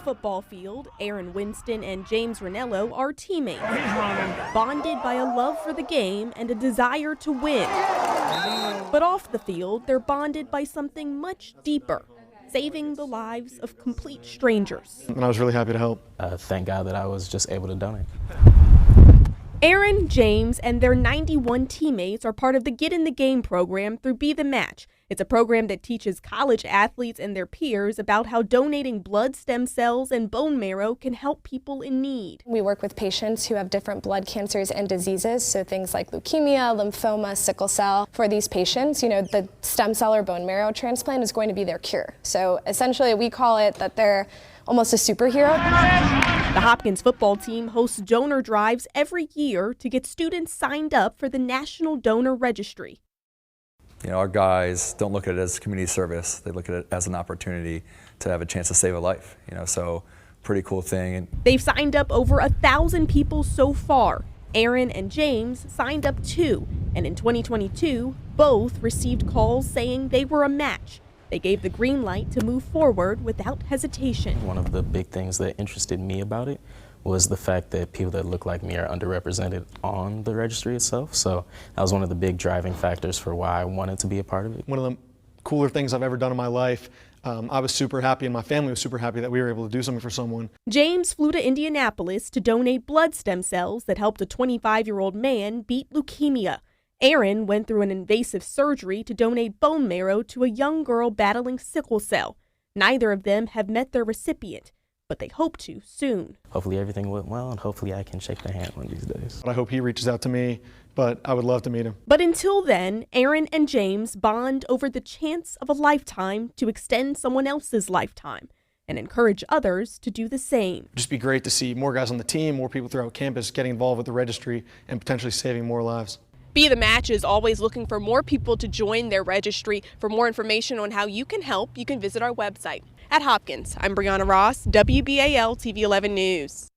football field, Aaron Winston and James Ranello are teammates, bonded by a love for the game and a desire to win. But off the field, they're bonded by something much deeper, saving the lives of complete strangers. And I was really happy to help. Thank God that I was just able to donate. Aaron, James, and their 91 teammates are part of the Get in the Game program through Be the Match. It's a program that teaches college athletes and their peers about how donating blood stem cells and bone marrow can help people in need. We work with patients who have different blood cancers and diseases, so things like leukemia, lymphoma, sickle cell. For these patients, the stem cell or bone marrow transplant is going to be their cure. So essentially we call it that they're almost a superhero. The Hopkins football team hosts donor drives every year to get students signed up for the National Donor Registry. Our guys don't look at it as community service. They look at it as an opportunity to have a chance to save a life. So pretty cool thing. They've signed up over 1,000 people so far. Aaron and James signed up too, and in 2022, both received calls saying they were a match. They gave the green light to move forward without hesitation. One of the big things that interested me about it was the fact that people that look like me are underrepresented on the registry itself. So that was one of the big driving factors for why I wanted to be a part of it. One of the cooler things I've ever done in my life. I was super happy and my family was super happy that we were able to do something for someone. James flew to Indianapolis to donate blood stem cells that helped a 25-year-old man beat leukemia. Aaron went through an invasive surgery to donate bone marrow to a young girl battling sickle cell. Neither of them have met their recipient, but they hope to soon. Hopefully everything went well, and hopefully I can shake their hand one of these days. I hope he reaches out to me, but I would love to meet him. But until then, Aaron and James bond over the chance of a lifetime to extend someone else's lifetime and encourage others to do the same. It'd just be great to see more guys on the team, more people throughout campus getting involved with the registry and potentially saving more lives. Be the Match is always looking for more people to join their registry. For more information on how you can help, you can visit our website. At Hopkins, I'm Brianna Ross, WBAL TV 11 News.